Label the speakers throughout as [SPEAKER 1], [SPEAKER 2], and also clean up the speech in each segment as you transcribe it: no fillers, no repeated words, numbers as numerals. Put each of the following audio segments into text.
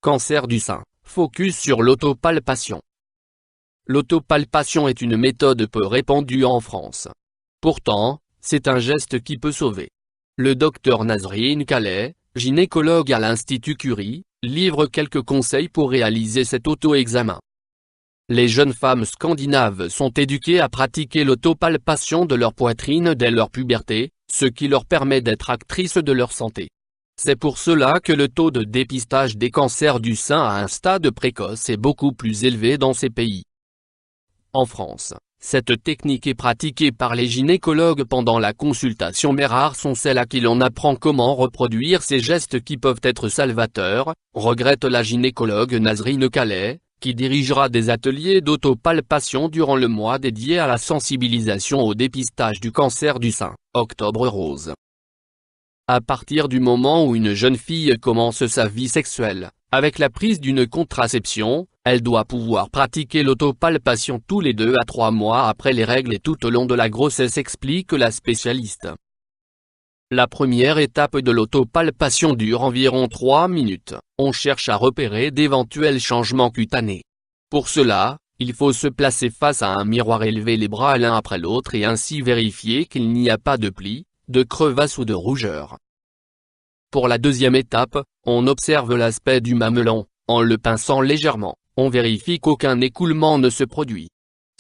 [SPEAKER 1] Cancer du sein, focus sur l'autopalpation. L'autopalpation est une méthode peu répandue en France. Pourtant, c'est un geste qui peut sauver. Le docteur Nazrine Calais, gynécologue à l'Institut Curie, livre quelques conseils pour réaliser cet auto-examen. Les jeunes femmes scandinaves sont éduquées à pratiquer l'autopalpation de leur poitrine dès leur puberté, ce qui leur permet d'être actrices de leur santé. C'est pour cela que le taux de dépistage des cancers du sein à un stade précoce est beaucoup plus élevé dans ces pays. En France, cette technique est pratiquée par les gynécologues pendant la consultation, mais rares sont celles à qui l'on apprend comment reproduire ces gestes qui peuvent être salvateurs, regrette la gynécologue Nazrine Calais, qui dirigera des ateliers d'autopalpation durant le mois dédié à la sensibilisation au dépistage du cancer du sein, Octobre Rose. À partir du moment où une jeune fille commence sa vie sexuelle, avec la prise d'une contraception, elle doit pouvoir pratiquer l'autopalpation tous les 2 à 3 mois après les règles et tout au long de la grossesse, explique la spécialiste. La première étape de l'autopalpation dure environ 3 minutes, on cherche à repérer d'éventuels changements cutanés. Pour cela, il faut se placer face à un miroir, élever les bras l'un après l'autre et ainsi vérifier qu'il n'y a pas de plis, de crevasses ou de rougeurs. Pour la deuxième étape, on observe l'aspect du mamelon, en le pinçant légèrement, on vérifie qu'aucun écoulement ne se produit.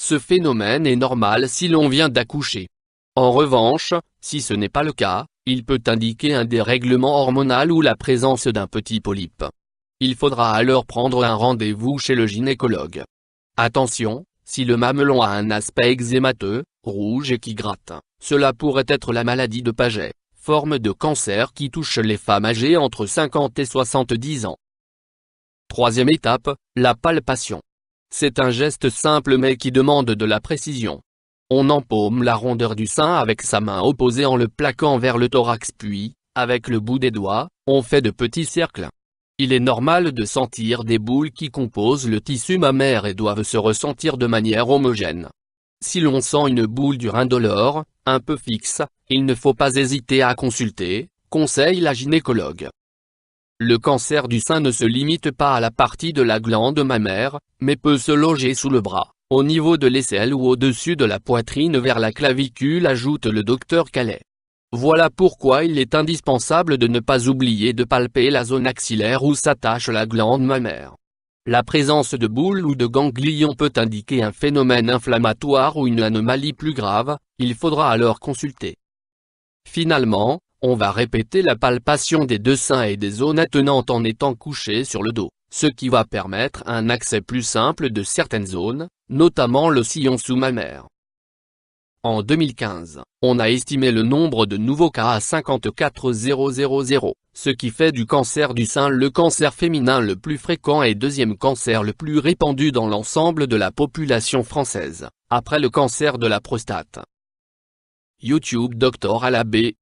[SPEAKER 1] Ce phénomène est normal si l'on vient d'accoucher. En revanche, si ce n'est pas le cas, il peut indiquer un dérèglement hormonal ou la présence d'un petit polype. Il faudra alors prendre un rendez-vous chez le gynécologue. Attention, si le mamelon a un aspect eczémateux, rouge et qui gratte, cela pourrait être la maladie de Paget, forme de cancer qui touche les femmes âgées entre 50 et 70 ans. Troisième étape, la palpation. C'est un geste simple mais qui demande de la précision. On empaume la rondeur du sein avec sa main opposée en le plaquant vers le thorax, puis, avec le bout des doigts, on fait de petits cercles. Il est normal de sentir des boules qui composent le tissu mammaire et doivent se ressentir de manière homogène. Si l'on sent une boule dure indolore, un peu fixe, il ne faut pas hésiter à consulter, conseille la gynécologue. Le cancer du sein ne se limite pas à la partie de la glande mammaire, mais peut se loger sous le bras, au niveau de l'aisselle ou au-dessus de la poitrine vers la clavicule, ajoute le docteur Calais. Voilà pourquoi il est indispensable de ne pas oublier de palper la zone axillaire où s'attache la glande mammaire. La présence de boules ou de ganglions peut indiquer un phénomène inflammatoire ou une anomalie plus grave, il faudra alors consulter. Finalement, on va répéter la palpation des deux seins et des zones attenantes en étant couché sur le dos, ce qui va permettre un accès plus simple de certaines zones, notamment le sillon sous-mammaire. En 2015, on a estimé le nombre de nouveaux cas à 54 000, ce qui fait du cancer du sein le cancer féminin le plus fréquent et deuxième cancer le plus répandu dans l'ensemble de la population française, après le cancer de la prostate. YouTube Dr Alabé,